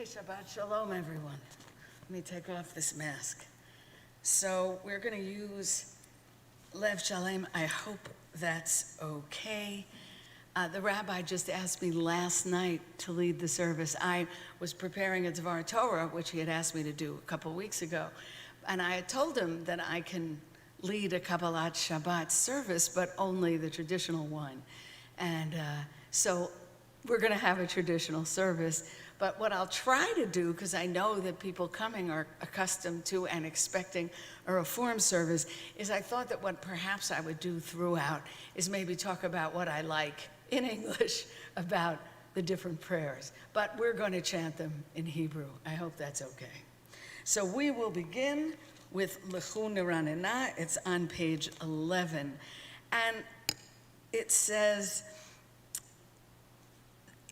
Shabbat Shalom, everyone. Let me take off this mask. So we're going to use Lev Shalem. I hope that's okay. The rabbi just asked me last night to lead the service. I was preparing a Dvar Torah, which he had asked me to do a couple weeks ago. And I had told him that I can lead a Kabbalat Shabbat service, but only the traditional one. And so we're going to have a traditional service. But what I'll try to do, because I know that people coming are accustomed to and expecting a Reform service, is I thought that what perhaps I would do throughout is maybe talk about what I like in English about the different prayers. But we're going to chant them in Hebrew. I hope that's okay. So we will begin with Lechu Neranena. It's on page 11. And it says,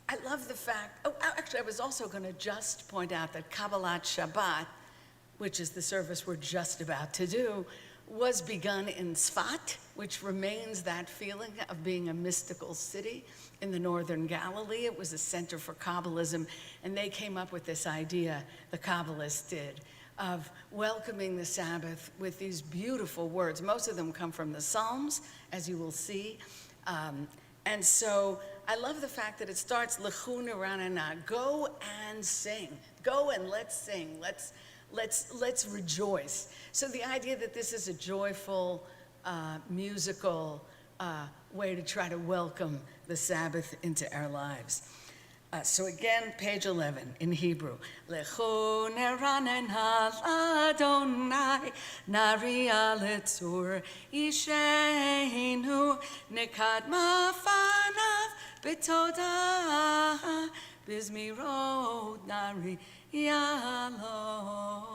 I love the fact, actually, I was also going to just point out that Kabbalat Shabbat, which is the service we're just about to do, was begun in Tzfat, which remains that feeling of being a mystical city in the northern Galilee. It was a center for Kabbalism, and they came up with this idea, the Kabbalists did, of welcoming the Sabbath with these beautiful words. Most of them come from the Psalms, as you will see. And so I love the fact that it starts, Lechu Neranena, go and sing. Go and let's sing. Let's rejoice. So the idea that this is a joyful, musical way to try to welcome the Sabbath into our lives. So again, page 11 in Hebrew. Lechu neranena Adonai, naria letzur isheinu, nekadma fanav betodah, bizmirot nari yalo,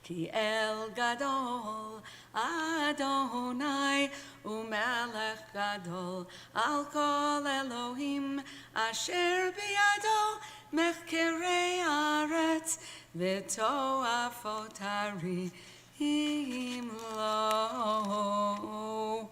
ki el gadol Adonai umelech gadol al kol Elohim asher biyado mechkerei aretz v'to'afot harim lo.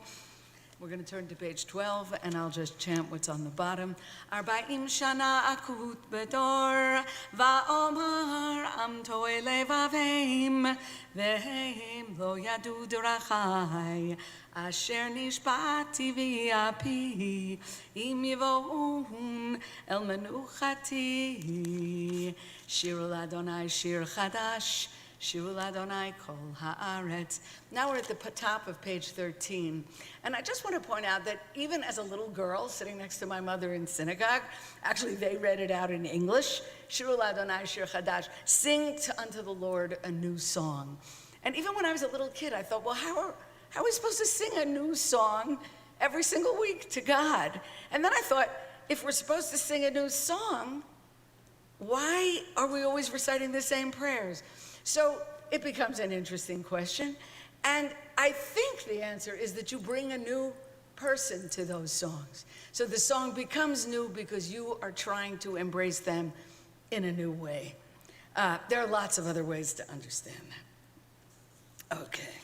We're going to turn to page 12, and I'll just chant what's on the bottom. Arba'im shana akut bedor, va'omar am to'e levaveim, ve'hem lo yadu drachai, asher nishbati v'yapi, im yivohun el menuchati. Shiru Adonai shir chadash, Shiru Adonai kol haaretz. Now we're at the top of page 13. And I just want to point out that even as a little girl sitting next to my mother in synagogue, actually they read it out in English, Shiru Adonai shir chadash, sing unto the Lord a new song. And even when I was a little kid, I thought, well, how are we supposed to sing a new song every single week to God? And then I thought, if we're supposed to sing a new song, why are we always reciting the same prayers? So it becomes an interesting question. And I think the answer is that you bring a new person to those songs. So the song becomes new because you are trying to embrace them in a new way. There are lots of other ways to understand that. Okay.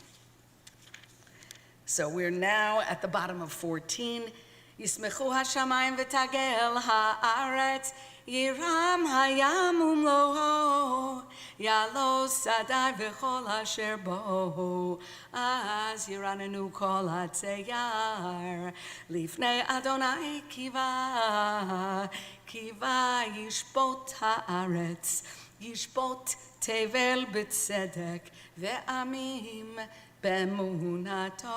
So we're now at the bottom of 14. Yismechu hashamayim v'tagel haaretz, Yiram hayam umloho, Yalo sadai v'chol asher bo, Az yiranenu kol hatzeyar, Lifnei Adonai kiva, Kiva yishbot haaretz, Yishbot tevel b'tzedek, Ve'amim b'emunato.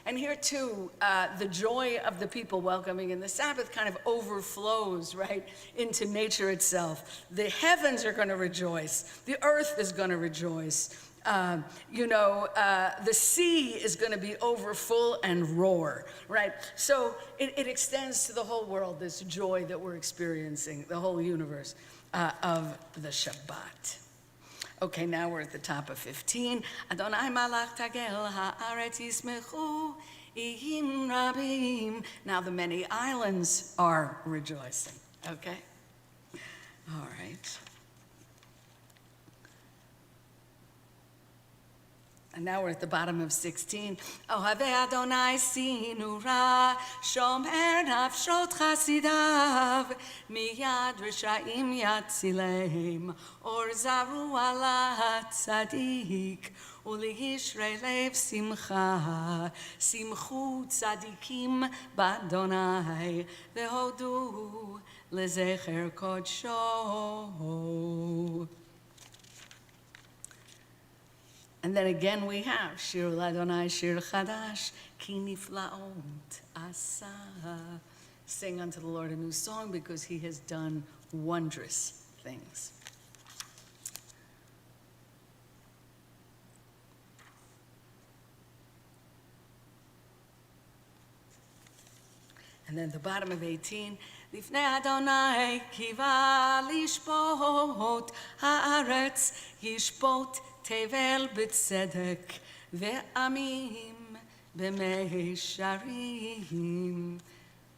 And here too, the joy of the people welcoming in the Sabbath kind of overflows, right, into nature itself. The heavens are going to rejoice. The earth is going to rejoice. The sea is going to be overfull and roar, right? So it extends to the whole world, this joy that we're experiencing, the whole universe of the Shabbat. Okay, now we're at the top of 15. Adonai malach tagel haaretz yismechu ihim rabim. Now the many islands are rejoicing. Okay? All right. And now we're at the bottom of 16. Ohavei Adonai sinura, shomer nafshot chasidav, miyad risha'im yatzileim, or zaru ala tzadik, ulihishrei lev simcha, simchu tzadikim b'Adonai, vehodu lezecher kodsho. And then again we have Shir Ladonai Shir Chadash Ki Niflaot Asa. Sing unto the Lord a new song because he has done wondrous things. And then the bottom of 18, Lifnei Adonai kiva lishpot haaretz yishpot tevel b'tzedek ve'amim b'meisharim.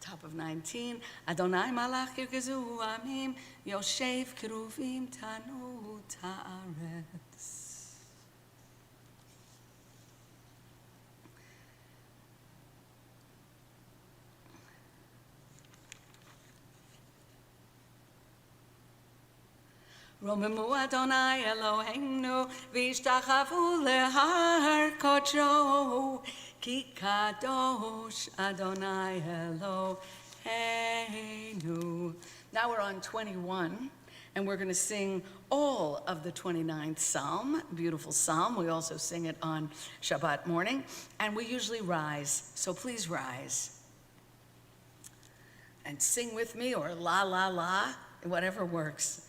Top of 19, Adonai malach yirgezu amim yoshev keruvim tanu haaretz. Romemu Adonai Eloheinu v'ishtachavu lehar kodsho ki kadosh Adonai Eloheinu. Now we're on 21, and we're going to sing all of the 29th Psalm, beautiful Psalm. We also sing it on Shabbat morning, and we usually rise, so please rise. And sing with me, or la la la, whatever works.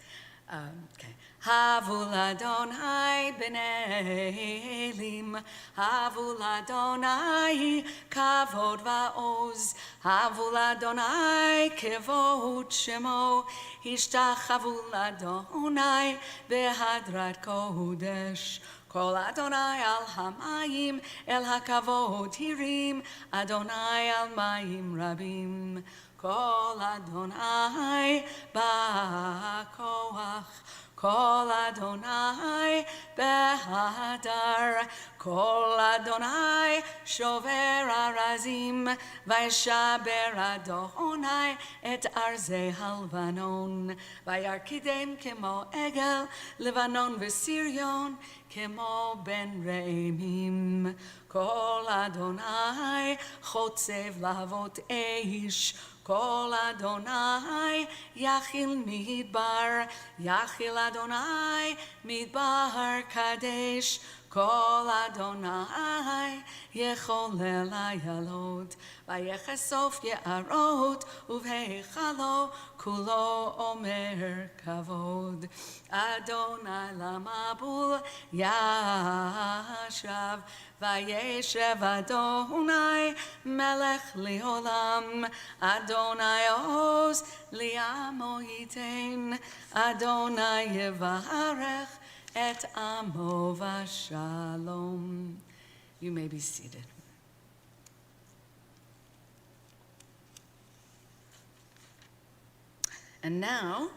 Okay. Havul Adonai b'nei elim, Havul Adonai kavod va'oz, Havul Adonai kevod shemo, Hishtachavul Adonai behadrat kodesh. Kol Adonai al hamayim el hakavod hirim, Adonai al mayim rabim. Kol Adonai ba'koach, Kol Adonai behadar, Kol Adonai shover arazim, Vayshaber Adonai et arzei halvanon, Vayarkidem kemo egel, Levanon v'Sirion, kemo ben reimim. Kol Adonai chotzev lavot eish, Kol Adonai yachil midbar, Yachil Adonai midbar kadesh, Kol Adonai yecholel hayalot, Vayechesof ye'arot, uveichalo kulo omer kavod. Adonai lamabul yashav, Vayeshev Adonai melech leolam, Adonai oz li'amo yitein, Adonai yevarech et amo v'shalom. You may be seated. And now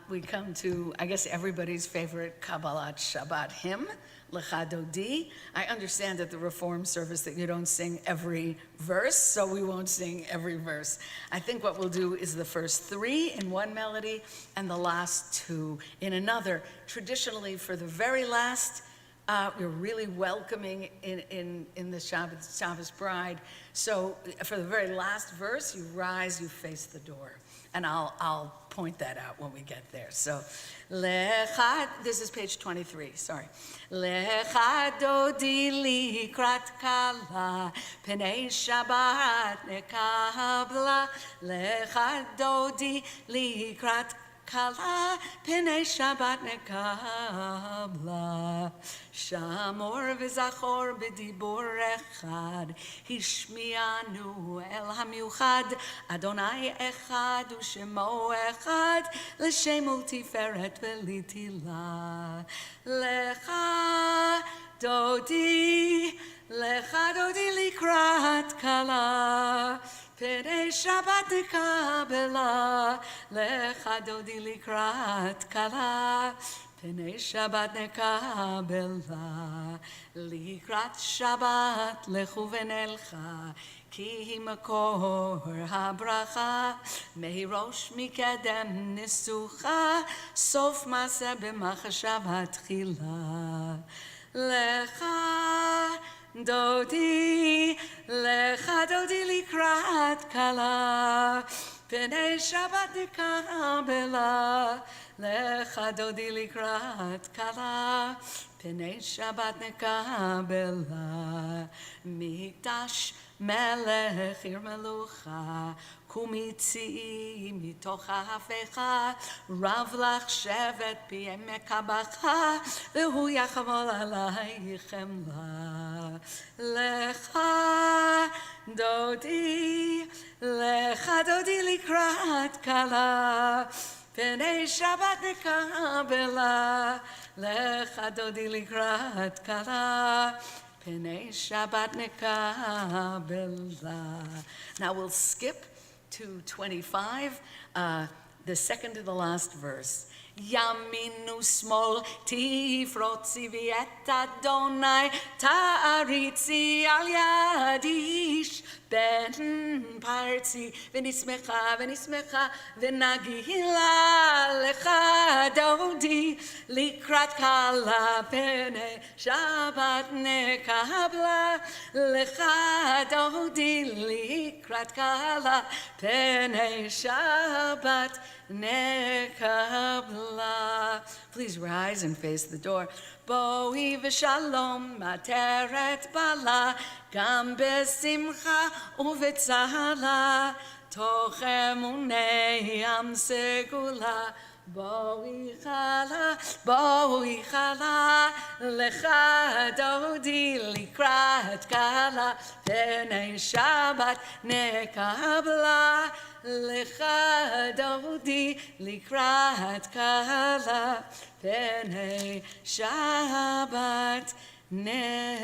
we come to, I guess, everybody's favorite Kabbalat Shabbat hymn, Lecha Dodi. I understand at the Reform service that you don't sing every verse, so we won't sing every verse. I think what we'll do is the first three in one melody and the last two in another. Traditionally, for the very last, we're really welcoming in the Shabbos bride. So for the very last verse, you rise, you face the door. And I'll point that out when we get there. So, this is page 23, sorry. Lecha dodi likrat kala, penei Shabbat nekabla. Lecha dodi likrat kala, penei Shabbat nekabla. Shamor v'zachor b'dibur echad, hishmianu el hamiuchad, Adonai echad u'shemo echad, l'shem ultiferet v'litila. Lecha dodi likrat kala, פני שבת נקבלה, לך דודי לקראת כלה. פני שבת נקבלה, לקראת שבת לכו ונלכה, כי היא מקור הברכה, מראש מקדם ניסוחה, סוף מעשה במחשבה תחילה. לך דודי לקראת כלה, פני שבת נקבלה, לך דודי לקראת כלה, פני שבת נקבלה. מקדש מלך עיר מלוכה, קומי צאי מתוך ההפכה, רב לך שבט פי עמק הבכה, והוא יחמול עלייך חמלה. לך דודי לקראת כלה, פני שבת נקבלה, לך דודי לקראת כלה, פני שבת נקבלה. Now we'll skip to 25, the second to the last verse. ימין ושמאל תפרוצי ואת אדוני תעריצי על יד איש בן פרצי ונשמחה ונגילה. לך דודי לקראת כלה, פני שבת נקבלה. לך דודי לקראת כלה, פני שבת נקבלה. Please rise and face the door. בואי ושלום עטרת בעלה, גם בשמחה ובצהלה, תוך אמוני עם סגולה. בואי חלה, לך דודי לקראת כלה, פני שבת נקבלה. לך דודי לקראת כלה, פני שבת נקבלה.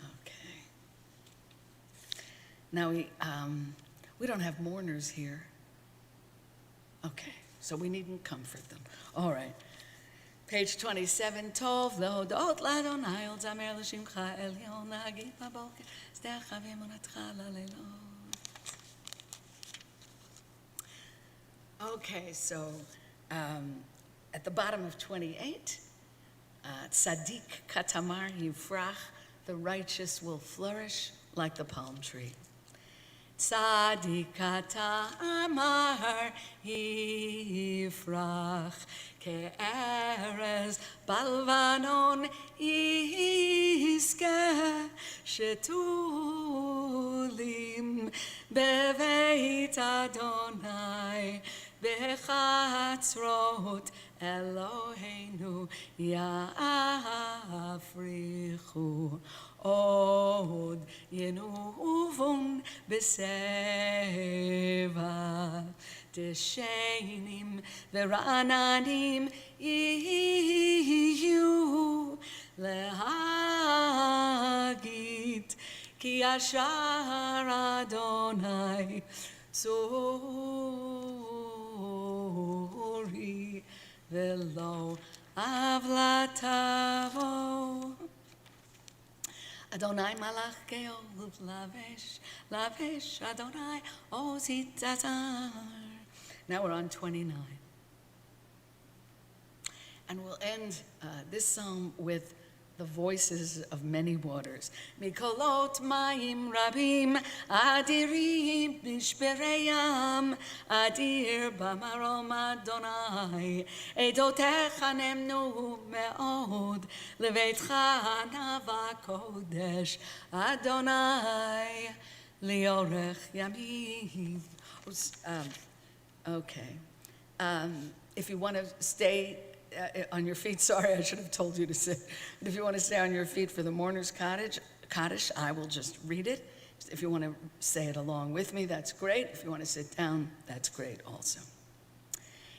Okay. Now we don't have mourners here. Okay, so we needn't comfort them. All right. Page 27, טוב להודות לאדוני, עוד זמר לשמך עליון, להגיד בבוקר, שדך ואמונתך ללילות. Okay, so at the bottom of 28, Tzaddik katamar yifrach, the righteous will flourish like the palm tree. Tzaddik katamar yifrach, כארז בלבנון יזכה, שתולים בבית אדוני, בחצרות אלוהינו יפריחו, עוד ינובון בשיבה. דשנים ורעננים יהיו, להגיד כי ישר אדוני צורי, ולא עוולה תבוא. אדוני מלך גאול לבש, אדוני עוז יתזר. Now we're on 29. And we'll end this psalm with the voices of many waters. Mikolot mayim rabim, adirim nishbereyam, adir bamarom Adonai, edotecha nemnu meod, leveitcha nava kodesh, Adonai liorech yamim. Okay. If you want to stay on your feet, sorry, I should have told you to sit. But if you want to stay on your feet for the mourner's Kaddish, I will just read it. If you want to say it along with me, that's great. If you want to sit down, that's great also.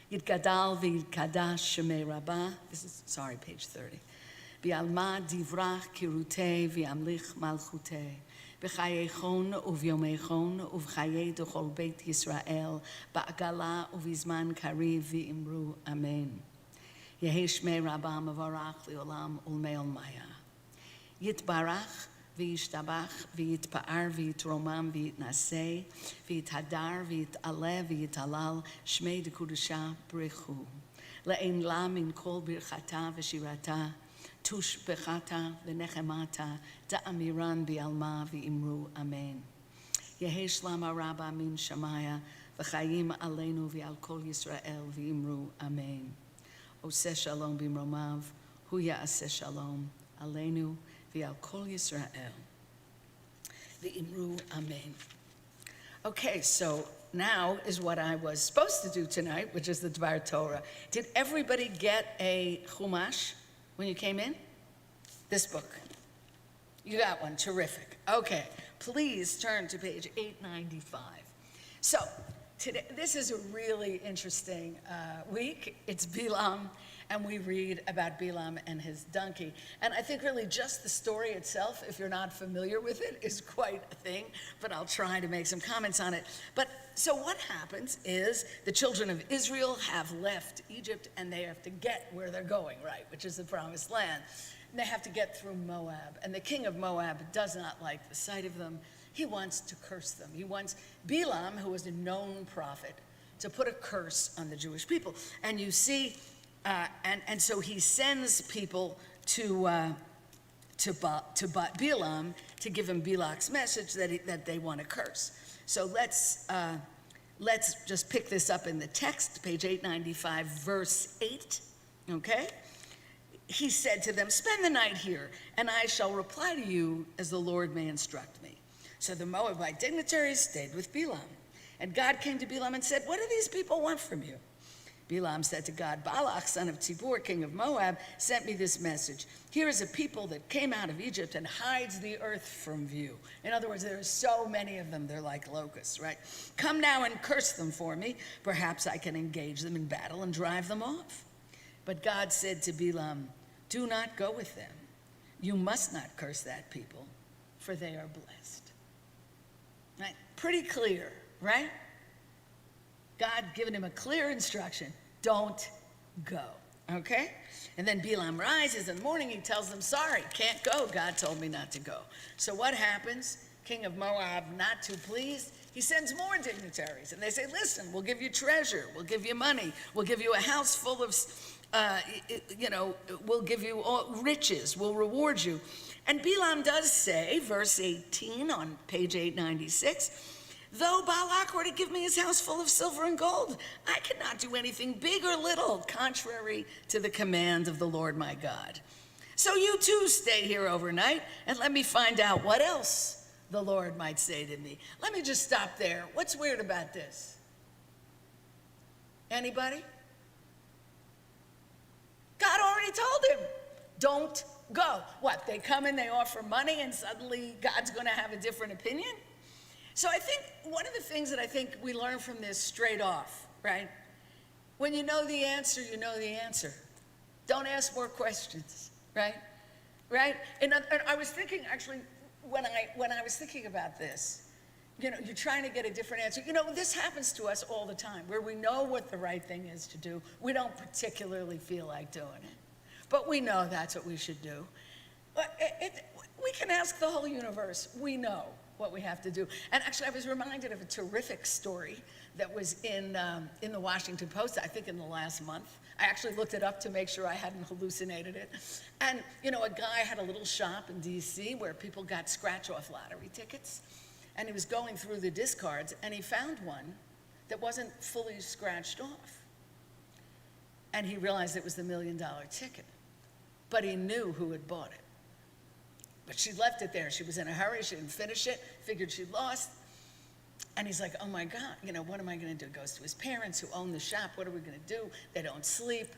Yitgadal v'yitkadash shemei rabbah. This is, sorry, page 30. V'alma divrach kirutei v'amlich malchutei. B'chayechon uvyomechon uv'chayei d'chol beit Yisrael ba'agala uv'izman kariv v'imru amen. Yehi shmei rabba mevarach li'olam ulmei olmaya. Yitbarach v'yishtabach v'yitpa'ar v'yitromam v'yitnaseh v'yithadar v'yit'aleh v'yitalal shmei d'kudusha b'rechu. Le'en la min kol birchata v'shirata tush bechata v'nechemata ta'amiran bi'alma v'imru amen. Yehi shlama rabba min shamaya v'chayim aleinu v'al kol Yisrael v'imru amen. Oseh shalom b'mromav hu ya'aseh shalom aleinu v'al kol Yisrael v'imru amen. Okay, so now is what I was supposed to do tonight, which is the Dvar Torah. Did everybody get a Chumash when you came in? This book. You got one, terrific. Okay, please turn to page 895. So, today, this is a really interesting week. It's Bilam, and we read about Bilam and his donkey. And I think really just the story itself, if you're not familiar with it, is quite a thing, but I'll try to make some comments on it. But so what happens is the children of Israel have left Egypt, and they have to get where they're going, right, which is the promised land. And they have to get through Moab, and the king of Moab does not like the sight of them. He wants to curse them. He wants Bilam, who was a known prophet, to put a curse on the Jewish people. And you see, and so he sends people to Bilam to give him Balak's message that they want to curse. So let's just pick this up in the text, page 895, verse 8, okay? He said to them, "Spend the night here, and I shall reply to you as the Lord may instruct me." So the Moabite dignitaries stayed with Bilam. And God came to Bilam and said, "What do these people want from you?" Bilam said to God, "Balak, son of Tzipor, king of Moab, sent me this message. Here is a people that came out of Egypt and hides the earth from view." In other words, there are so many of them, they're like locusts, right? "Come now and curse them for me. Perhaps I can engage them in battle and drive them off." But God said to Bilam, "Do not go with them. You must not curse that people, for they are blessed." Right? Pretty clear, right? God giving him a clear instruction, don't go, okay? And then Bilam rises in the morning, he tells them, "Sorry, can't go, God told me not to go." So what happens? King of Moab, not too pleased, he sends more dignitaries, and they say, "Listen, we'll give you treasure, we'll give you money, we'll give you a house full of, we'll give you all riches, we'll reward you." And Bilam does say, verse 18 on page 896, "Though Balak were to give me his house full of silver and gold, I cannot do anything big or little, contrary to the command of the Lord my God. So you too stay here overnight, and let me find out what else the Lord might say to me." Let me just stop there. What's weird about this? Anybody? God already told him, don't go. What, they come and they offer money and suddenly God's going to have a different opinion? So I think one of the things that I think we learn from this straight off, right? When you know the answer, you know the answer. Don't ask more questions, right? Right? And I was thinking, actually, when I was thinking about this, you're trying to get a different answer. This happens to us all the time, where we know what the right thing is to do. We don't particularly feel like doing it, but we know that's what we should do. But we can ask the whole universe. We know what we have to do. And actually, I was reminded of a terrific story that was in the Washington Post, I think in the last month. I actually looked it up to make sure I hadn't hallucinated it. And, a guy had a little shop in D.C. where people got scratch-off lottery tickets. And he was going through the discards, and he found one that wasn't fully scratched off. And he realized it was the $1 million ticket. But he knew who had bought it. But she left it there. She was in a hurry. She didn't finish it, figured she'd lost. And he's like, "Oh my God, what am I going to do?" Goes to his parents who own the shop. What are we going to do? They don't sleep.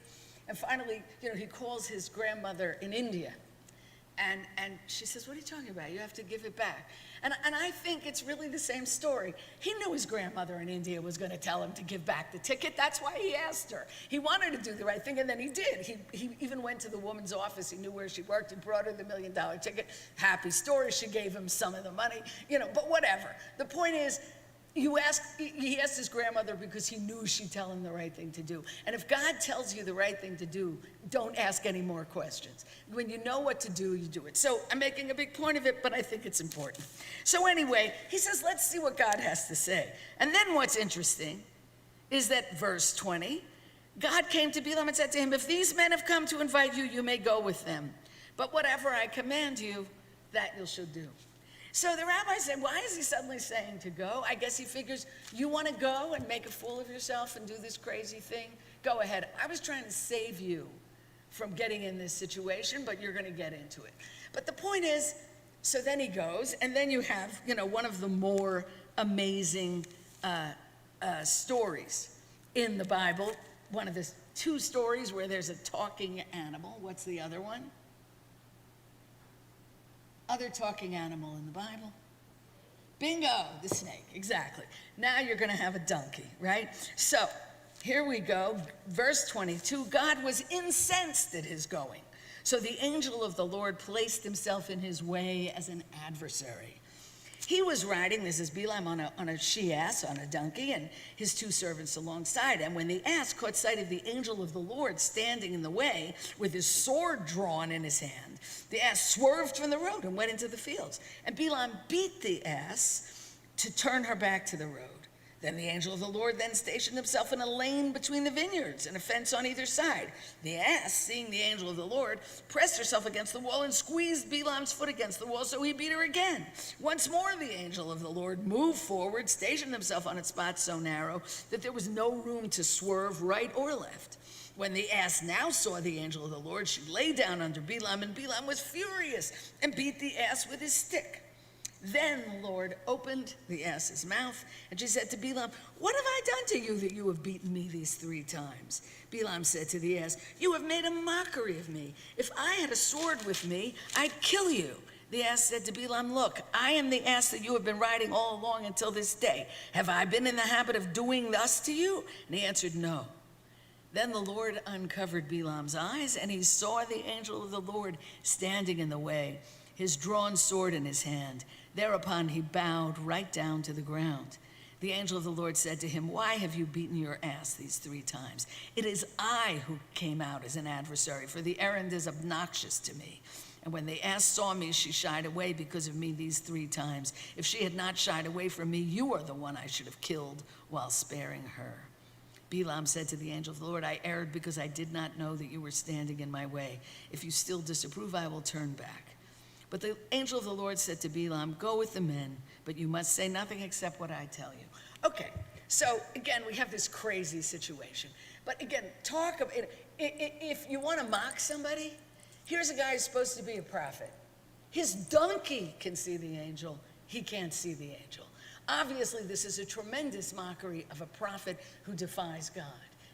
And finally, he calls his grandmother in India. And she says, what are you talking about? You have to give it back. And I think it's really the same story. He knew his grandmother in India was going to tell him to give back the ticket. That's why he asked her. He wanted to do the right thing, and then he did. He even went to the woman's office. He knew where she worked. He brought her the $1 million ticket. Happy story. She gave him some of the money, but whatever. The point is, he asked his grandmother because he knew she'd tell him the right thing to do. And if God tells you the right thing to do, don't ask any more questions. When you know what to do, you do it. So I'm making a big point of it, but I think it's important. So anyway, he says, let's see what God has to say. And then what's interesting is that verse 20, God came to Balaam and said to him, if these men have come to invite you, you may go with them. But whatever I command you, that you shall do. So the rabbi said, why is he suddenly saying to go? I guess he figures, you want to go and make a fool of yourself and do this crazy thing? Go ahead. I was trying to save you from getting in this situation, but you're going to get into it. But the point is, so then he goes, and then you have, one of the more amazing stories in the Bible. One of the two stories where there's a talking animal. What's the other one? Other talking animal in the Bible? Bingo, the snake, exactly. Now you're going to have a donkey, right? So here we go. Verse 22, God was incensed at his going. So the angel of the Lord placed himself in his way as an adversary. He was riding, this is Balaam, on a she-ass, on a donkey, and his two servants alongside. And when the ass caught sight of the angel of the Lord standing in the way with his sword drawn in his hand, the ass swerved from the road and went into the fields. And Balaam beat the ass to turn her back to the road. Then the angel of the Lord then stationed himself in a lane between the vineyards and a fence on either side. The ass, seeing the angel of the Lord, pressed herself against the wall and squeezed Balaam's foot against the wall, so he beat her again. Once more the angel of the Lord moved forward, stationed himself on a spot so narrow that there was no room to swerve right or left. When the ass now saw the angel of the Lord, she lay down under Balaam, and Balaam was furious and beat the ass with his stick. Then the Lord opened the ass's mouth, and she said to Balaam, what have I done to you that you have beaten me these 3 times? Balaam said to the ass, you have made a mockery of me. If I had a sword with me, I'd kill you. The ass said to Balaam, look, I am the ass that you have been riding all along until this day. Have I been in the habit of doing thus to you? And he answered, no. Then the Lord uncovered Balaam's eyes, and he saw the angel of the Lord standing in the way, his drawn sword in his hand. Thereupon he bowed right down to the ground. The angel of the Lord said to him, why have you beaten your ass these 3 times? It is I who came out as an adversary, for the errand is obnoxious to me. And when the ass saw me, she shied away because of me these 3 times. If she had not shied away from me, you are the one I should have killed while sparing her. Balaam said to the angel of the Lord, I erred because I did not know that you were standing in my way. If you still disapprove, I will turn back. But the angel of the Lord said to Balaam, go with the men, but you must say nothing except what I tell you. Okay, so again, we have this crazy situation. But again, talk about it. If you want to mock somebody, here's a guy who's supposed to be a prophet. His donkey can see the angel. He can't see the angel. Obviously, this is a tremendous mockery of a prophet who defies God.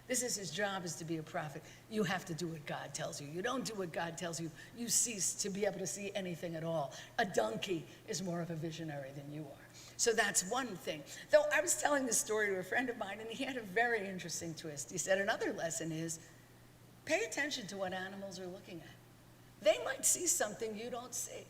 This is his job, is to be a prophet. You have to do what God tells you. You don't do what God tells you, you cease to be able to see anything at all. A donkey is more of a visionary than you are. So that's one thing. Though I was telling this story to a friend of mine, and he had a very interesting twist. He said another lesson is, pay attention to what animals are looking at. They might see something you don't see.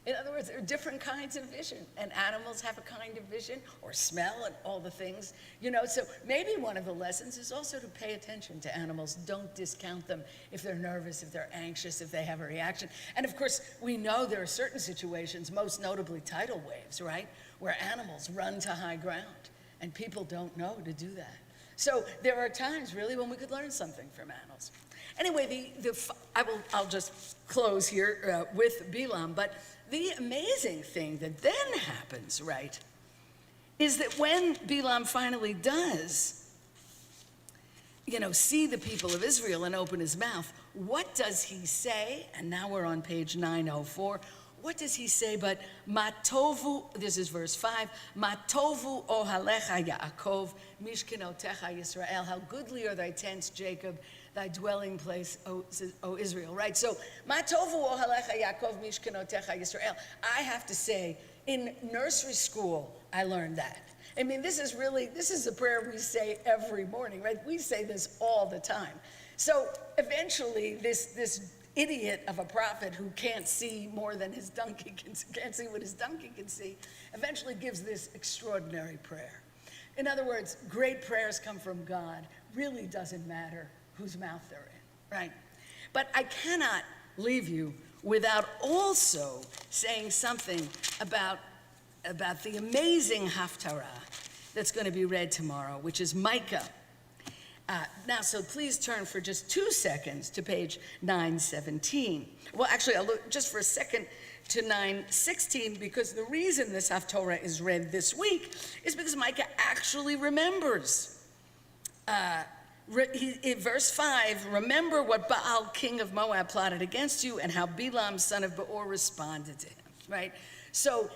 In other words, there are different kinds of vision, and animals have a kind of vision, or smell, and all the things, so maybe one of the lessons is also to pay attention to animals. Don't discount them if they're nervous, if they're anxious, if they have a reaction. And of course, we know there are certain situations, most notably tidal waves, right, where animals run to high ground, and people don't know to do that. So there are times, really, when we could learn something from animals. Anyway, I'll just close here with Balaam, but the amazing thing that then happens, right, is that when Balaam finally does, see the people of Israel and open his mouth, what does he say? And now we're on page 904. what does he say but Matovu, this is verse 5, Matovu ohalecha Yaakov, mishkenotecha Yisrael, how goodly are thy tents, Jacob, thy dwelling place, O Israel, right? So, Matovu ohalecha Yaakov, mishkenotecha Yisrael. I have to say, in nursery school, I learned that. I mean, this is a prayer we say every morning, right? We say this all the time. So eventually, this idiot of a prophet who can't see more than his donkey can't see what his donkey can see, eventually gives this extraordinary prayer. In other words, great prayers come from God. Really doesn't matter whose mouth they're in, right? But I cannot leave you without also saying something about the amazing Haftarah that's going to be read tomorrow, which is Micah. Now, so please turn for just 2 seconds to page 917. Well, actually, I'll look just for a second to 916, because the reason this Haftarah is read this week is because Micah actually remembers. Verse 5, remember what Baal, king of Moab, plotted against you, and how Bilam, son of Beor, responded to him, right? So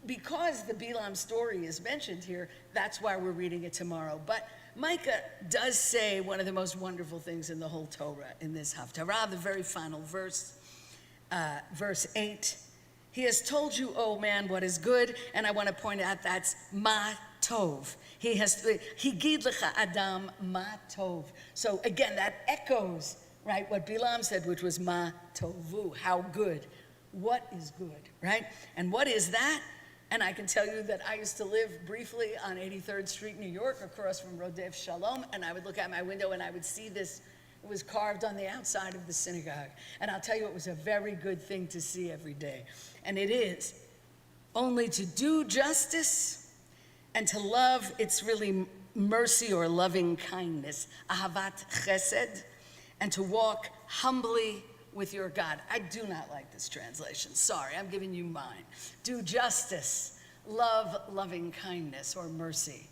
because the Bilam story is mentioned here, that's why we're reading it tomorrow. But Micah does say one of the most wonderful things in the whole Torah in this Haftarah, the very final verse, verse 8. He has told you, oh man, what is good, and I want to point out that's ma tov. Higid lecha adam ma tov. So again, that echoes, right, what Bilam said, which was ma tovu, how good. What is good, right? And what is that? And I can tell you that I used to live briefly on 83rd Street, New York, across from Rodev Shalom, and I would look out my window and I would see this. It was carved on the outside of the synagogue. And I'll tell you, it was a very good thing to see every day. And it is. Only to do justice and to love, it's really mercy or loving kindness, ahavat chesed, and to walk humbly with your God. I do not like this translation. Sorry, I'm giving you mine. Do justice, love loving kindness or mercy,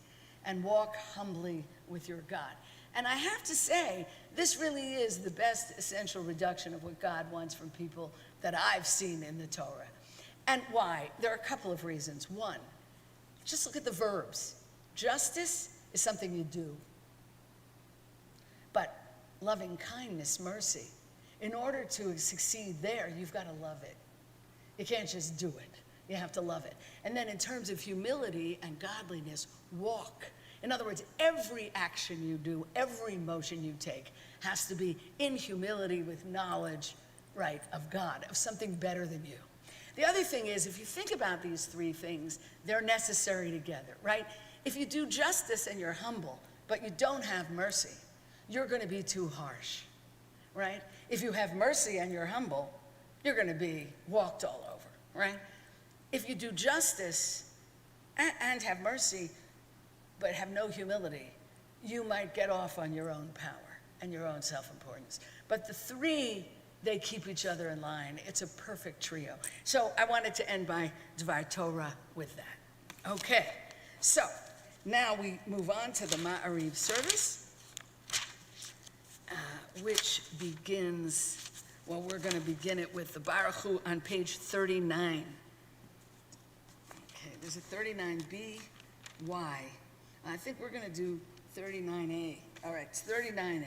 and walk humbly with your God. And I have to say, this really is the best essential reduction of what God wants from people that I've seen in the Torah. And why? There are a couple of reasons. One, just look at the verbs. Justice is something you do. But loving kindness, mercy, in order to succeed there, you've got to love it. You can't just do it. You have to love it. And then in terms of humility and godliness, walk. In other words, every action you do, every motion you take has to be in humility with knowledge, right, of God, of something better than you. The other thing is, if you think about these three things, they're necessary together, right? If you do justice and you're humble, but you don't have mercy, you're going to be too harsh, right? If you have mercy and you're humble, you're going to be walked all over, right? If you do justice and have mercy, but have no humility, you might get off on your own power and your own self-importance. But the three, they keep each other in line. It's a perfect trio. So I wanted to end my Dvar Torah with that. Okay, so now we move on to the Ma'ariv service, which begins, well, we're going to begin it with the Baruch Hu on page 39. Okay, there's a 39b. Why? I think we're going to do 39a. All right, it's 39a.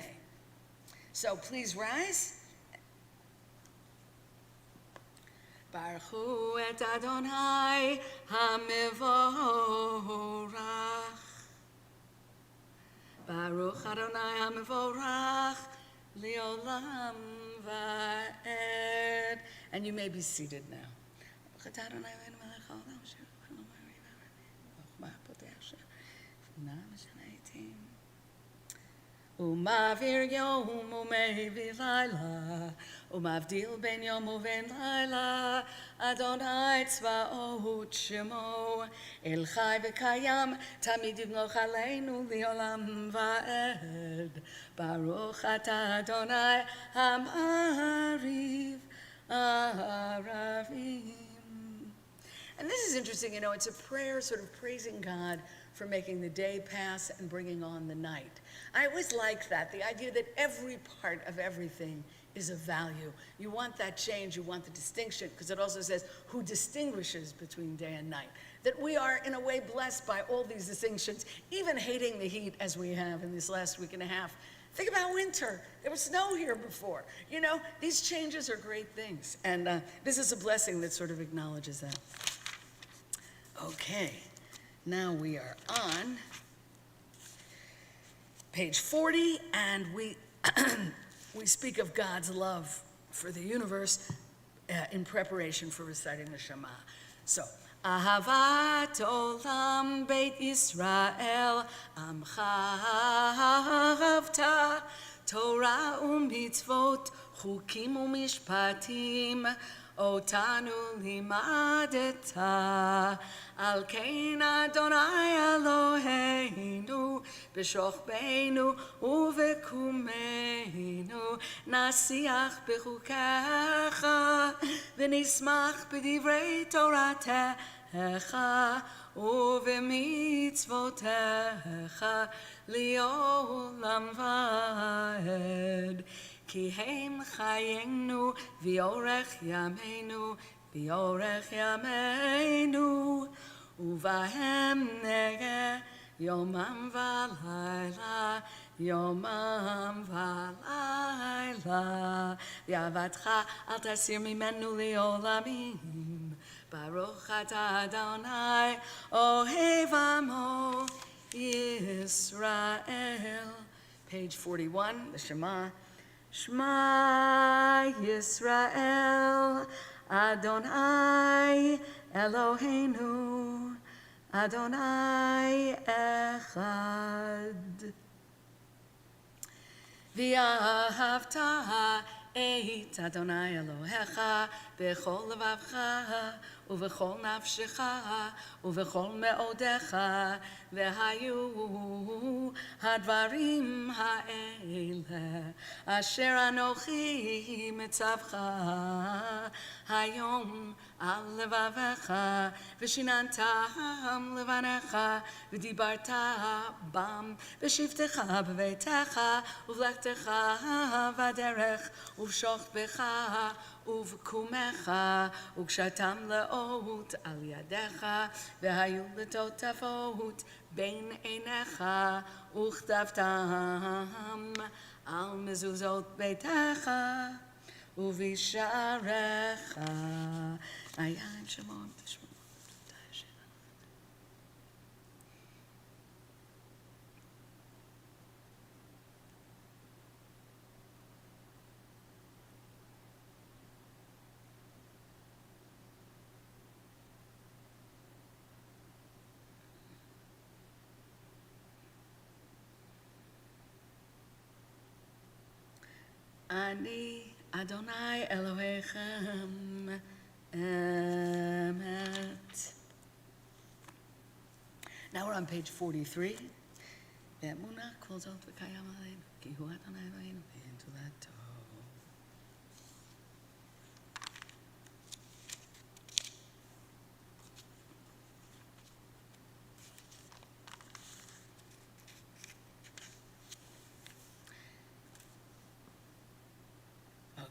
So please rise. Baruch Hu et Adonai HaMevorach. Baruch Adonai HaMevorach Leolam Va'ed. And you may be seated now. Umavir yom umevi laila, umavdil ben yom uven laila, Adonai tzvaot shemo, El chai v'kayam, tamid yimloch aleinu li'olam va'ed, Baruch atah Adonai ha'mariv aravim. And this is interesting, you know, it's a prayer sort of praising God for making the day pass and bringing on the night. I always like that, the idea that every part of everything is of value. You want that change, you want the distinction, because it also says who distinguishes between day and night. That we are in a way blessed by all these distinctions, even hating the heat as we have in this last week and a half. Think about winter. There was snow here before. You know, these changes are great things. And this is a blessing that sort of acknowledges that. Okay, now we are on page 40, and we speak of God's love for the universe in preparation for reciting the Shema. So, Ahavat olam Beit Yisrael amcha ahavta Torah u'mitzvot chukim u'mishpatim otanu limadeta al kein Adonai Eloheinu b'shochbeinu u'vekumeinu nasiach b'chukecha v'nismach b'divrei Toratecha ובמצוותיך לעולם ועד. כי הם חיינו ואורך ימינו, ואורך ימינו, ובהם נגה יומם ולילה, יומם ולילה. ואהבתך אל תסיר ממנו לעולמים. Baruch atah Adonai, Ohev Amo Yisrael. Page 41, the Shema. Shema Yisrael, Adonai Eloheinu, Adonai Echad. V'ahavta et Adonai Elohecha b'chol levavcha ובכל נפשך ובכל מאודיך והיו הדברים האלה אשר אנוכי מצווך היום על לבביך ושיננתם לבניך ודיברת בם בשבתך בביתך ובלכתך בדרך ובשוכבך ובקומך וקשתם לאות על ידיך והיו לטוטפות בין עיניך וכתבתם על מזוזות ביתך ובשעריך. היין שמות תשמעו. אני Adonai Elohechem Emet. Now we're on page 43. Ve'emunah kol zot v'kayam aleinu, ki hu Adonai Eloheinu v'yentulato.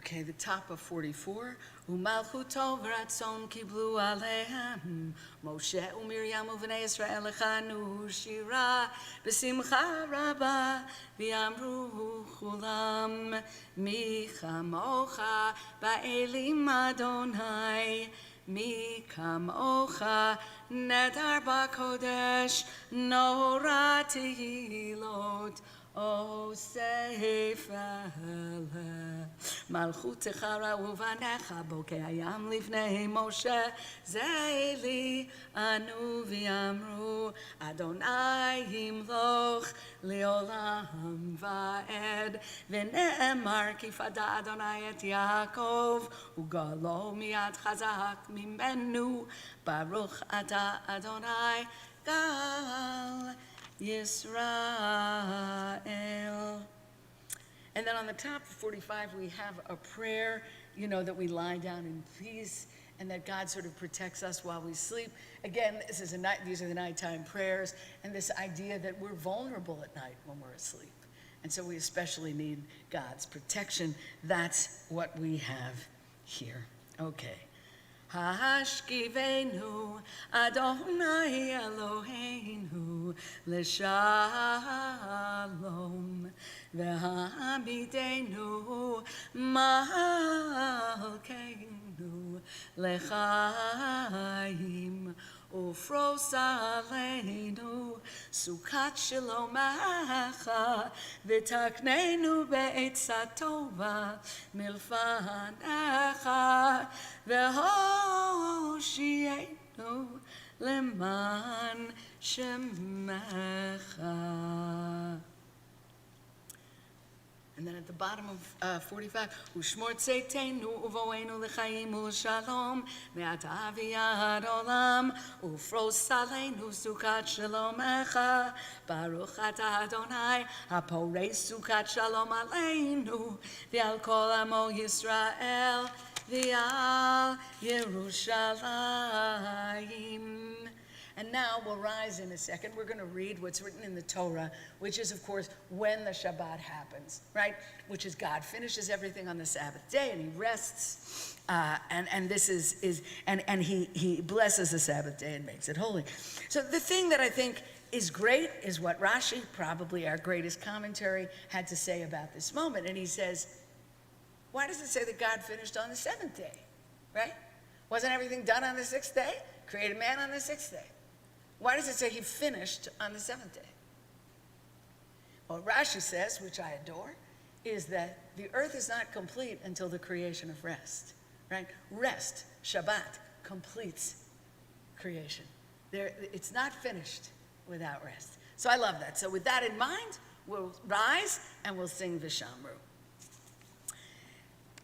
Okay, the top of 44. Umalchuto v'ratzon kiblu alehem Moshe u'Miriam u'vnei Yisrael echanu shira b'simcha rabba v'yamru chulam mi chamocha ba'elim Adonai mi kamocha nedar b'kodesh nora tehilot O sefer מלכותך ראו בניך בוקי הים לפני משה זה לי ענו ויאמרו אדוני ימלוך לעולם ועד ונאמר כי פדה אדוני את יעקב וגאלו מיד חזק ממנו ברוך אתה אדוני גאל Yisrael. And then on the top of 45, we have a prayer, you know, that we lie down in peace and that God sort of protects us while we sleep. Again, these are the nighttime prayers and this idea that we're vulnerable at night when we're asleep. And so we especially need God's protection. That's what we have here. Okay. Hashkivenu Adonai Eloheinu l'shalom v'hamidenu malkeinu l'chaim ufros aleinu sukat shalomecha v'taknenu be'etzah tova milfanecha v'hoshienu leman shemecha. And then at the bottom of 45, Ushmor tzeitenu uvoenu l'chaim u'shalom me'ata v'yad olam ufros aleinu sukat shalomecha baruch ata Adonai haporei sukat shalom aleinu v'al kol amo Yisrael v'al Yerushalayim. And now we'll rise in a second. We're going to read what's written in the Torah, which is, of course, when the Shabbat happens, right? Which is God finishes everything on the Sabbath day and he rests. And this is he blesses the Sabbath day and makes it holy. So the thing that I think is great is what Rashi, probably our greatest commentary, had to say about this moment. And he says, why does it say that God finished on the seventh day, right? Wasn't everything done on the sixth day? Created man on the sixth day. Why does it say he finished on the seventh day? Well, Rashi says, which I adore, is that the earth is not complete until the creation of rest, right? Rest, Shabbat, completes creation. It's not finished without rest. So I love that. So with that in mind, we'll rise and we'll sing V'shamru.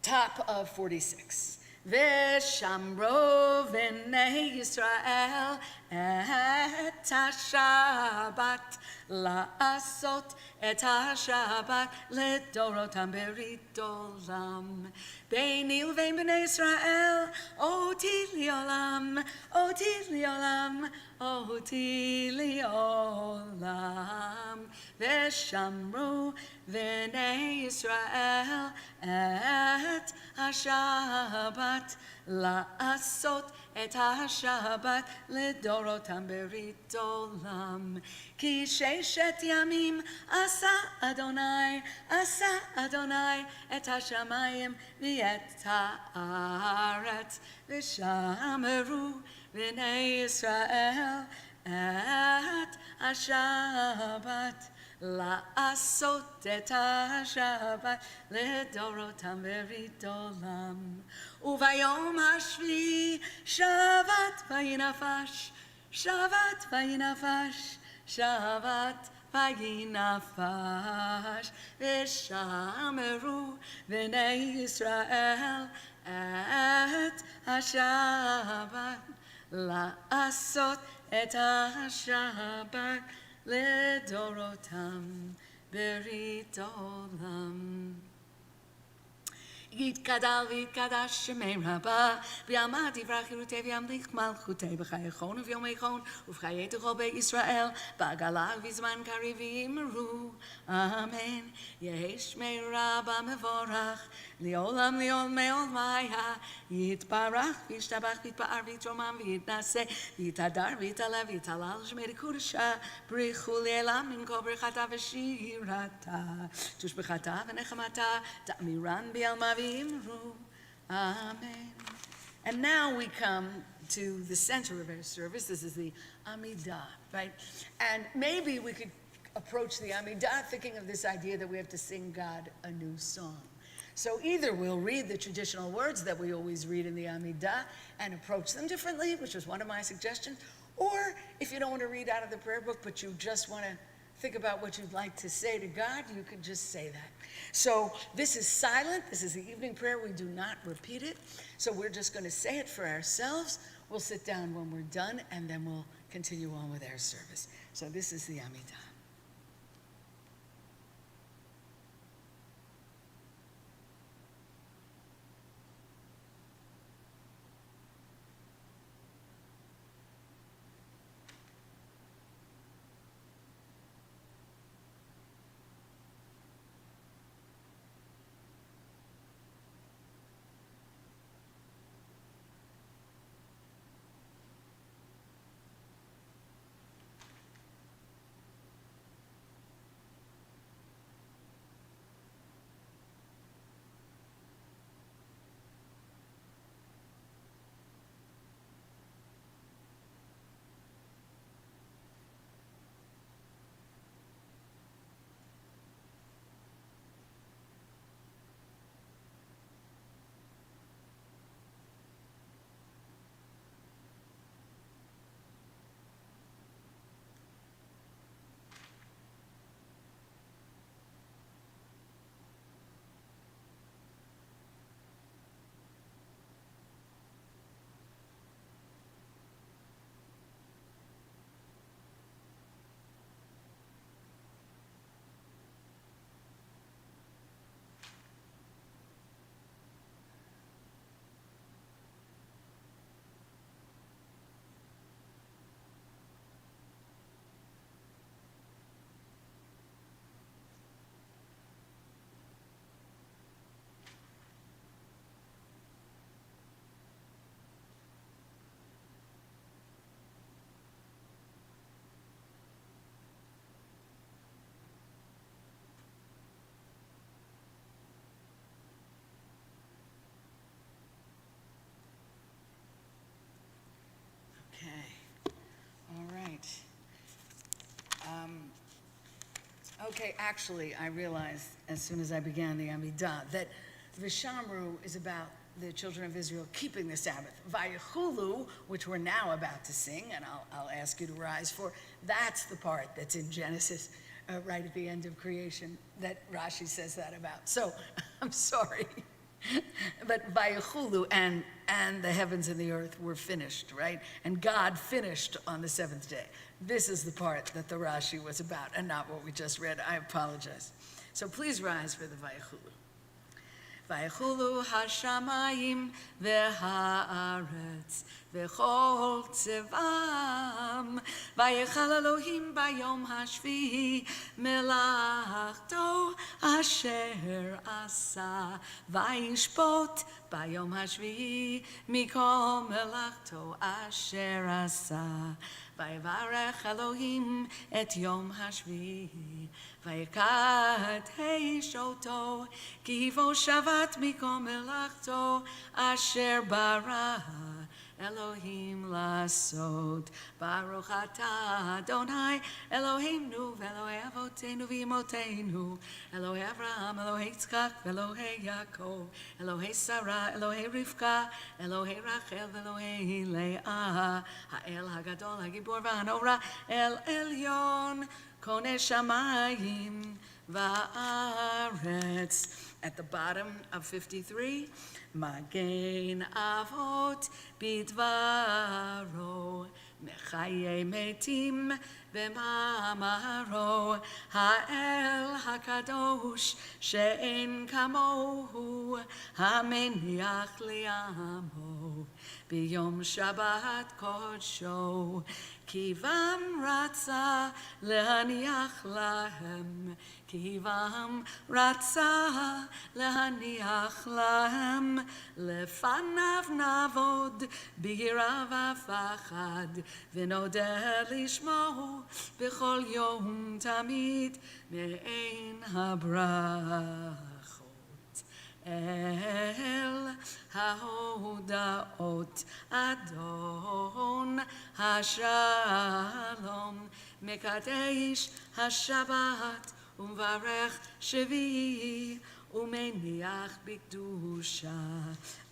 Top of 46. V'shamro v'nei Yisrael et ha-Shabbat la'asot et ha-Shabbat ledorotam berit olam beini uvein b'nei Yisrael oti liolam oti liolam oti liolam v'shamro v'nei Yisrael et ha-Shabbat la'asot et ha-Shabbat ledorotam berit olam ki sheshet yamim asa Adonai et ha-shamayim v'et ha'aretz v'shameru v'nei Yisrael et ha-Shabbat la'asot et ha-Shabbat ledorotam berit olam uvayom hashvi Shabbat vayinafash Shabbat vayinafash Shabbat vayinafash v'shameru v'nei Yisrael et ha-Shabbat la'asot et ha-Shabbat ledorotam berit olam. יתגדל ויתקדש שמי רבה, ויעמד יברח חירותי וימליך מלכותי בחיי חון וביומי חון, ובחיי תכל בית ישראל, בעגלה ובזמן קריב ויאמרו, אמן. יהי שמי רבה מבורך, לעולם לעולמי עולמיה, יתברך וישתבח ויתפאר ויתרומם ויתנשא, ויתהדר ויתעלה ויתהלל שמי לקודשה, בריחו לעילם מן כל ברכתה ושירתה, תושבחתה ונחמתה, תאמירן ביעלמה Amen. And now we come to the center of our service. This is the Amidah, right? And maybe we could approach the Amidah thinking of this idea that we have to sing God a new song. So either we'll read the traditional words that we always read in the Amidah and approach them differently, which was one of my suggestions, or if you don't want to read out of the prayer book, but you just want to think about what you'd like to say to God, you can just say that. So this is silent. This is the evening prayer. We do not repeat it. So we're just going to say it for ourselves. We'll sit down when we're done, and then we'll continue on with our service. So this is the Amidah. Okay, actually, I realized as soon as I began the Amidah that Vishamru is about the children of Israel keeping the Sabbath. Vayechulu, which we're now about to sing, and I'll ask you to rise for, that's the part that's in Genesis, right at the end of creation, that Rashi says that about. So, I'm sorry. But Vayechulu and the heavens and the earth were finished, right? And God finished on the seventh day. This is the part that the Rashi was about and not what we just read. I apologize. So please rise for the Vayechulu. Vayechulu hashamayim v'haaretz v'chol tzevam vayechal Elohim bayom hashvihi melachto asher asa vayishpot bayom hashvihi mikol melachto asher asa vayivarech Elohim et yom hashvihi vayikadesh oto ki hivo shavat mikol melachto asher bara Elohim lasot Baruch atah Adonai Eloheinu v'Elohei avotenu v'imotenu Elohei Avraham Elohei Yitzchak v'Elohei Yaakov Elohei Sarah Elohei Rivka Elohei Rachel v'Elohei Leah Ha'el Hagadol Hagibor v'Hanora El Elyon Konei Shamayim va'aretz. At the bottom of 53, Magen Avot Bidvaro Mechaye Metim V'Mamaro Ha'el HaKadosh She'en Kamohu Hameniach Li'amo B'Yom Shabbat Kodsho Kivam Ratza Lehaniach Lahem Kivam Ratza Lehaniach Lahem Lefanav Navod B'Yirav Afachad V'Noder Lishmo B'Chol Yom Tamid Me'ein Habrachot El HaHodaot Adon HaShalom Mekadesh HaShabbat Umvarech Shevi Umeniach B'Kedusha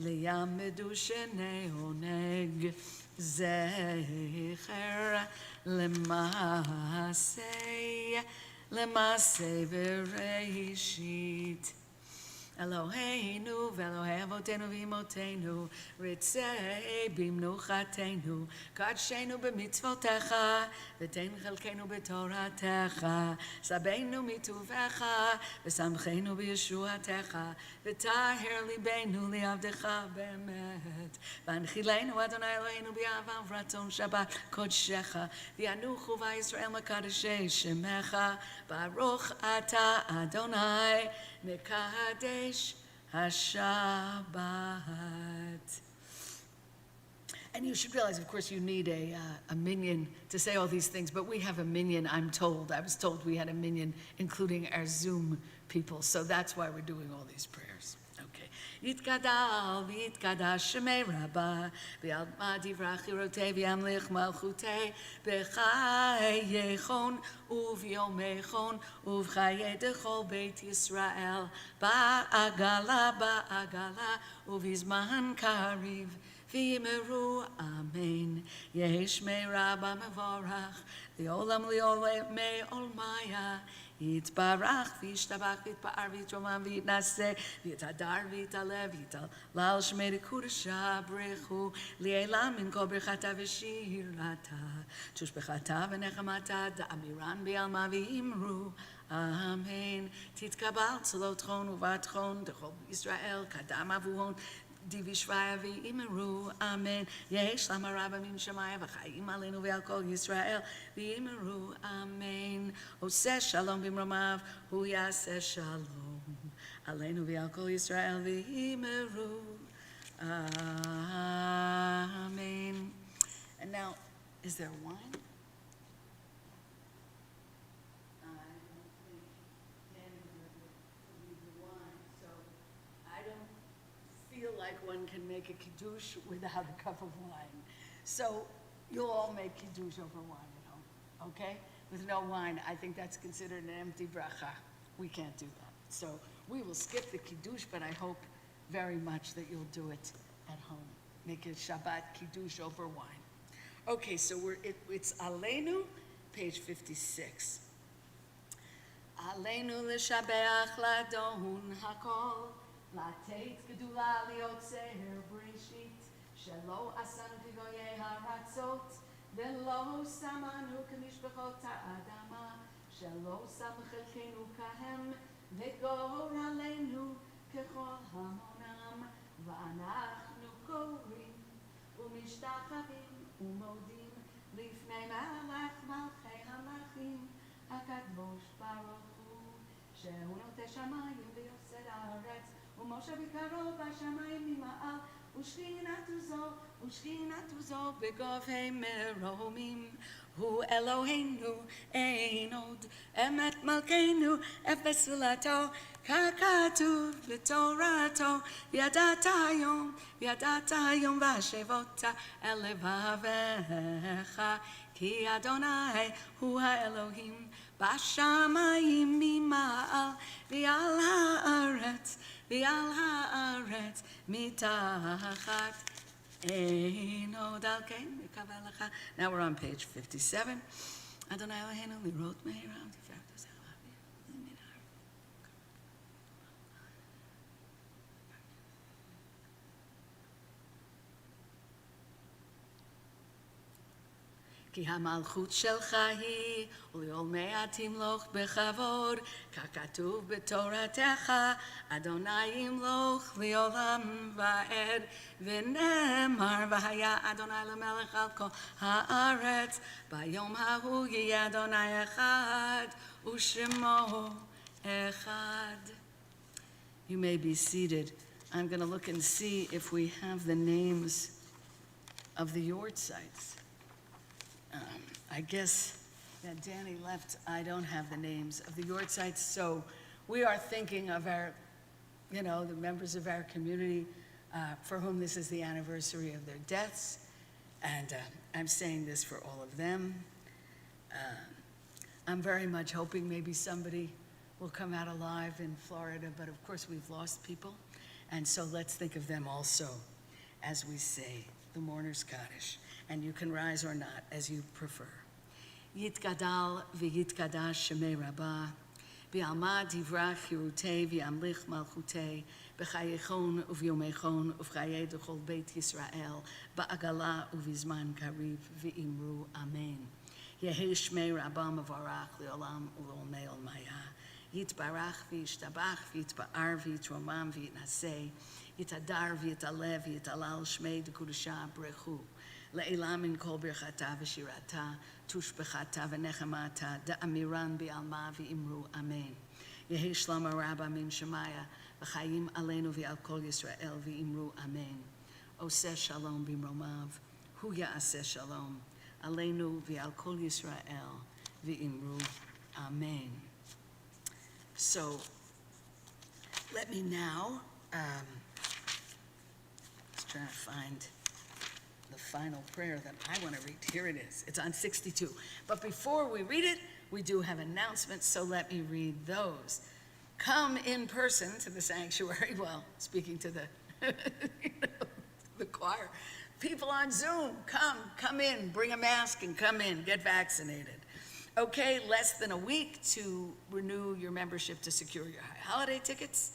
Liyamedu Shnei Oneg Zecher L'Masei V'Reishit Eloheinu v'Elohei avotenu v'imotenu ritzei b'mnuchatenu kadshenu b'mitzvotecha v'tein chelkenu b'toratecha sabeinu mituvecha v'samchenu b'yeshuatecha v'taher libeinu li'avdecha be'emet v'anchilenu Adonai Eloheinu b'yahava v'ratzon Shabbat kodshecha v'yanuchu v'Yisrael mekadeshei shemecha Baruch atah Adonai Mekadesh HaShabbat. And you should realize, of course, you need a minyan to say all these things, but we have a minyan, I'm told. I was told we had a minyan, including our Zoom people, so that's why we're doing all these prayers. Okay. Yitgadal v'yitgadash shemei rabbah v'yalma divrach chirotei v'yamlich malchutei b'chayechon uvyomechon uv'chayei dechol beit Yisrael ba'agala uvizman kariv v'yimeru amen yehi shmei rabbah mevorach v'olam li'olei me'olmaya Yitbarach v'yishtabach v'yitpa'ar v'yitromam v'yitnaseh v'yitadar v'yitalev v'yitalal shmei dekudesha brechu li'elam min kol brechata v'shirata tushbechata v'nechamata da'amiran b'yalma v'yimru amen titkabal tzolotchon uvatchon dechol Yisrael kadam avuhon Divishvaya v'imeru, amen. Yesh lama rabba min shamayim v'chayim aleinu v'al kol Yisrael v'imeru, amen. Oseh shalom b'mromav, hu yaseh shalom aleinu v'al kol Yisrael v'imeru, amen. And now, is there wine? Like one can make a kiddush without a cup of wine. So you'll all make kiddush over wine at home, okay? with no wine, I think that's considered an empty bracha. We can't do that. So we will skip the kiddush, but I hope very much that you'll do it at home. Make a Shabbat kiddush over wine. Okay, so it's Aleinu, page 56. Aleinu l'shabeach ladon hakol, לתת גדולה ליוצר בראשית, שלא עשנו כגויי הארצות, ולא שמנו כמשפחות האדמה, שלא שם חלקנו כהם, וגורלנו ככל המונם, ואנחנו קוראים ומשתחווים ומודים לפני מלך מלכי המלכים, הקדוש ברוך הוא, שהוא נוטה שמיים ויוסד הארץ, ומשה בקרוב בשמיים ממעל, ושכינתו זו בגובה מרומים. הוא אלוהינו, אין עוד אמת מלכנו, אפס ולתו, ככתוב בתורתו, ידעת היום והשבות אל לבביך, כי אדוני הוא האלוהים בשמיים ממעל, ועל הארץ מתחת. אין עוד על כן מקווה לך. Now we're on page 57. אדוני אלוהינו לראות מהרה ותפארת עושה אביב. כי המלכות שלך היא, ולעולמי תמלוך בכבוד, ככתוב בתורתך, אדוני ימלוך לעולם ועד, ונאמר, והיה אדוני למלך על כל הארץ, ביום ההוא יהיה אדוני אחד, ושמו אחד. You may be seated. I'm going to look and see if we have the names of the Yortzites. I guess that Danny left, I don't have the names of the Yortzites, so we are thinking of our, the members of our community for whom this is the anniversary of their deaths, and I'm saying this for all of them. I'm very much hoping maybe somebody will come out alive in Florida, but of course we've lost people, and so let's think of them also as we say the Mourner's Kaddish. And you can rise or not, as you prefer. Yitgadal v'yitkadash shemei rabbah, v'alma divrach hirutei v'yamlich malchutei, b'chayechon uv'yomechon uv'chayei d'chol beit Yisrael, ba'agala uv'izman kariv v'imru amen. Yehi shmei rabbah mevarach le'olam u'l'olmei olmaya. Yitbarach v'yishtabach v'yitba'ar v'yitromam v'yitnaseh, yitadar v'yitalev v'yitalal shmei d'kudusha brechu. לעילה מן כל ברכתה ושירתה, תושבחתה ונחמתה, דאמירן בעלמה ואמרו אמן. יהי שלום הרבה מן שמיה, וחיים עלינו ועל כל ישראל ואמרו אמן. עושה שלום במרומיו, הוא יעשה שלום, עלינו ועל כל ישראל ואמרו amen. So, let me now, let's try to find the final prayer that I want to read. Here it is. It's on 62. But before we read it, we do have announcements, so let me read those. Come in person to the sanctuary. Well, speaking to the choir. People on Zoom, come in, bring a mask and come in, get vaccinated. Okay, less than a week to renew your membership to secure your holiday tickets.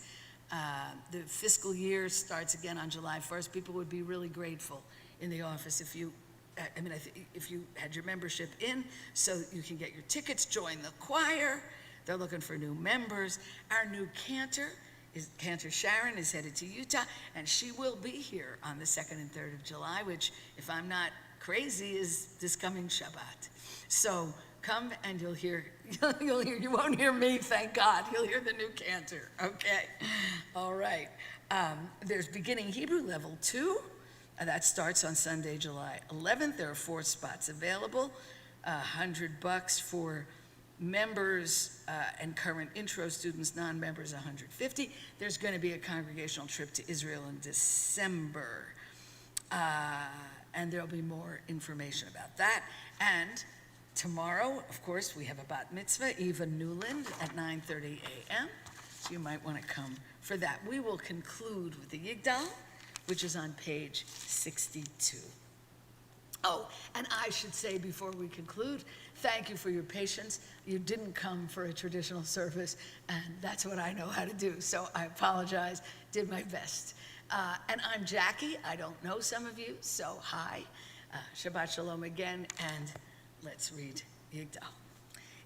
The fiscal year starts again on July 1st. People would be really grateful in the office if you had your membership in, so you can get your tickets, join the choir. They're looking for new members. Our new cantor Sharon is headed to Utah, and she will be here on the 2nd and 3rd of July, which, if I'm not crazy, is this coming Shabbat. So come and you'll hear, you won't hear me, thank God. You'll hear the new cantor, okay? All right. There's beginning Hebrew level 2. That starts on Sunday, July 11th. There are 4 spots available, $100 for members and current intro students, non-members $150. There's going to be a congregational trip to Israel in December, and there'll be more information about that. And Tomorrow, of course, we have a bat mitzvah, Eva Newland, at 9:30 a.m., so you might want to come for that. We will conclude with the Yigdal, which is on page 62. Oh, and I should say before we conclude, thank you for your patience. You didn't come for a traditional service, and that's what I know how to do, so I apologize, did my best. And I'm Jackie. I don't know some of you, so hi. Shabbat Shalom again, and let's read Yigdal.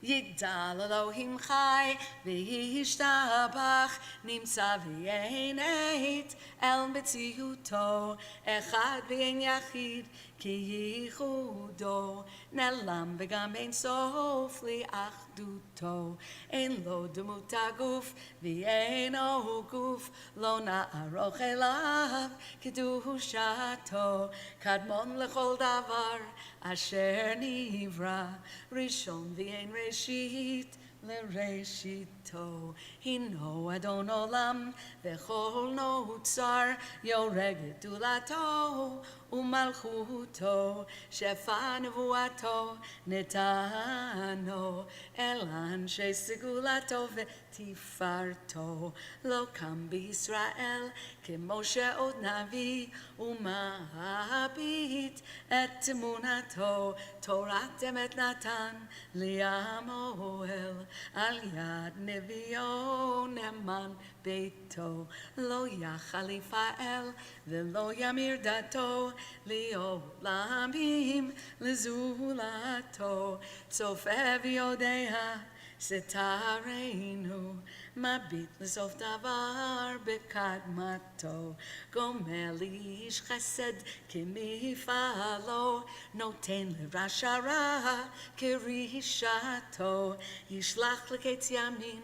Yigdal Elohim Chai, v'yishtabach, nimtza v'yeneit, el betziuto, echad v'yen yachid, ki yichudo, nelam v'gam ein sof li'achduto, ein lo demut haguf, v'yeino guf, lo na'aroch elav, kedushato, kadmon lechol davar, asher nivra, rishon v'yein reshit, לראשיתו, הינו אדון עולם, וכל נוצר, יורג גדולתו ומלכותו, שפע נבואתו נתנו, אל אנשי סגולתו ותפארתו, לא קם בישראל כמו שעוד נביא, ומביט את אמונתו, תורת אמת נתן לי המוהל, על יד נביאו נאמן ביתו, לא יחליף האל ולא ימיר דתו, לעולמים לזולתו, צופה ויודע סתרנו, מביט לסוף דבר בקדמתו, גומר לאיש חסד כמפעלו, נותן לרשע רע כרישתו, ישלח לקץ ימין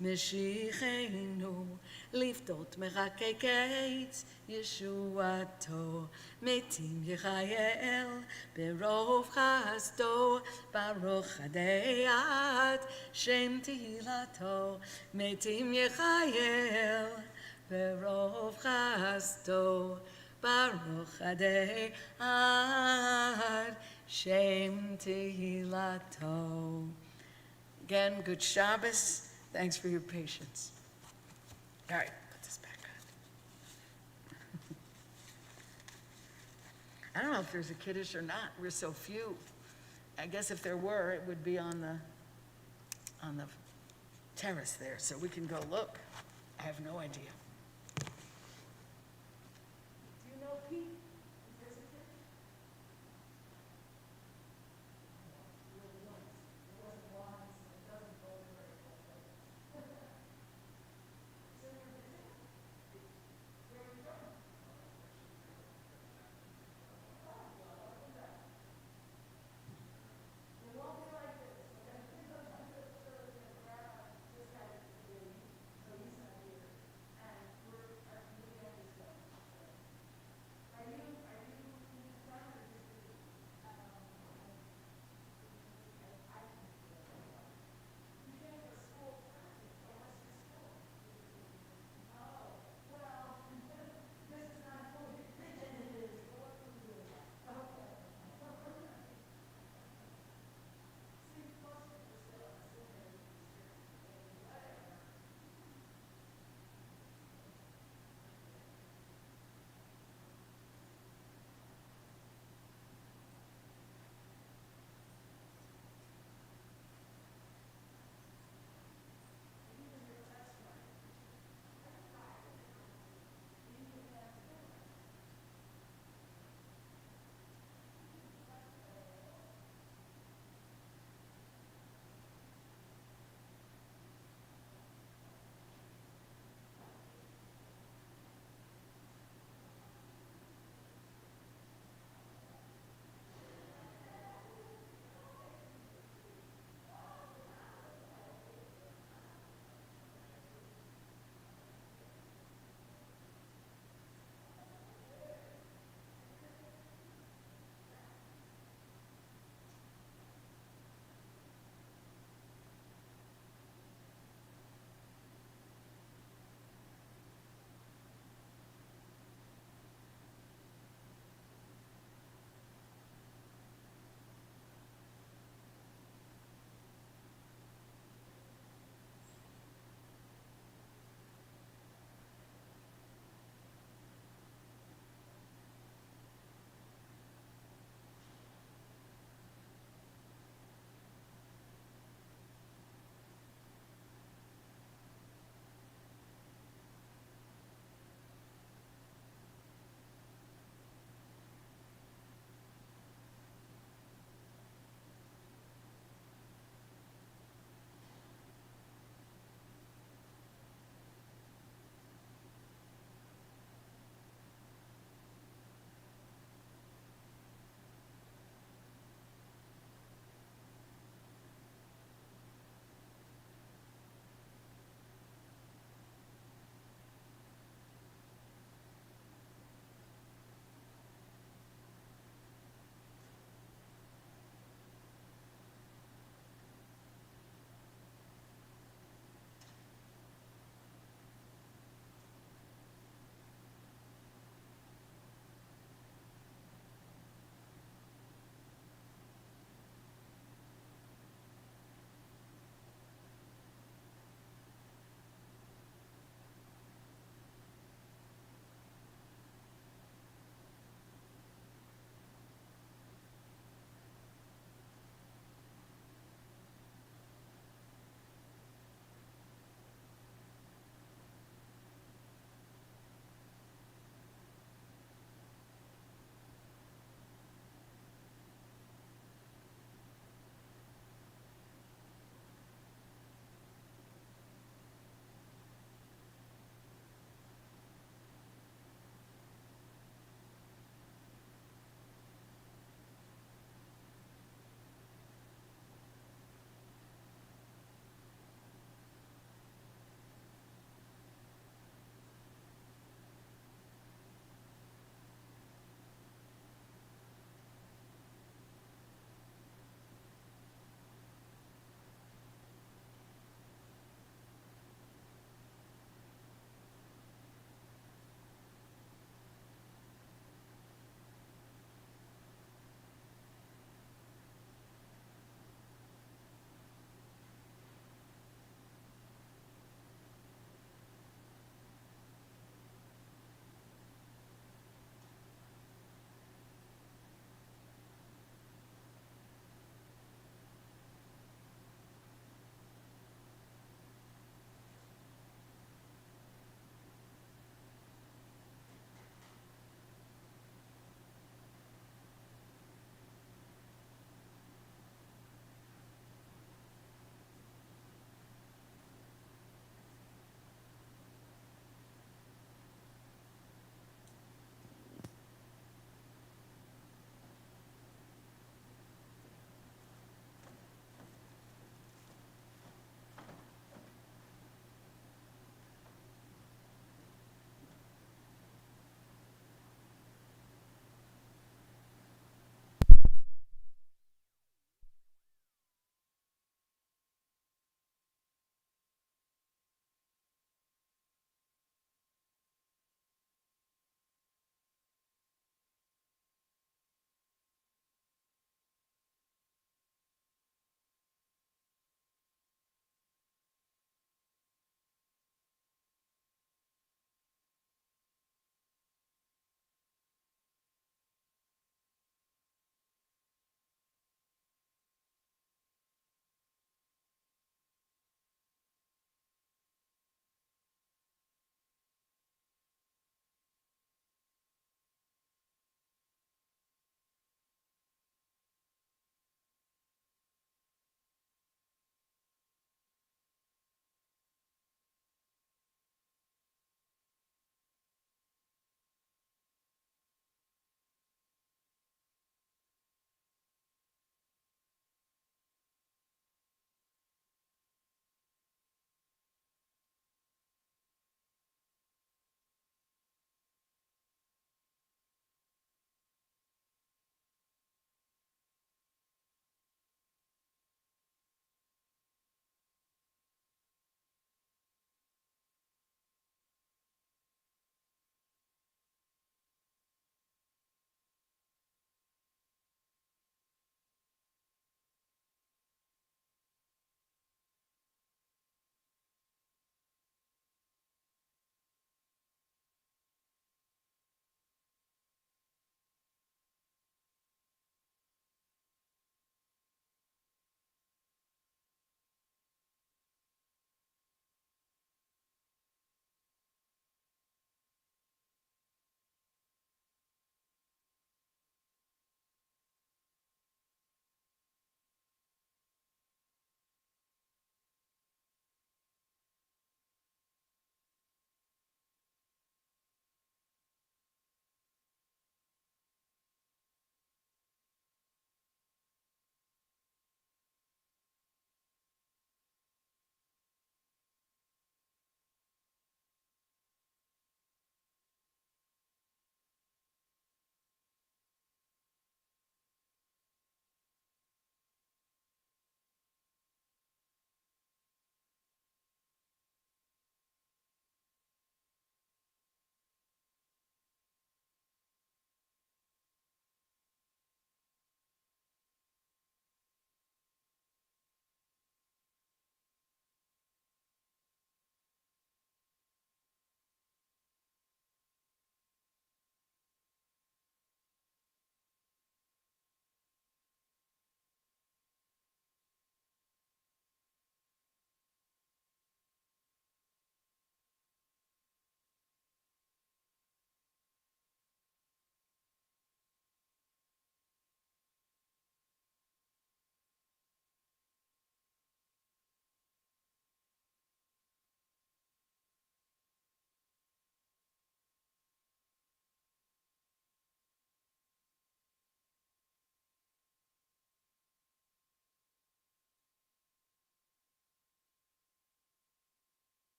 משיחנו, לפדות מרקי קץ ישועתו, מתים יחייל ברוב חסדו, ברוך עדי עד שם תהילתו, מתים יחייל ברוב חסדו, ברוך עדי עד שם תהילתו. Again, good Shabbos. Thanks for your patience. All right, put this back on. I don't know if there's a Kiddush or not. We're so few. I guess if there were, it would be on the terrace there, so we can go look. I have no idea. Do you know, Pete?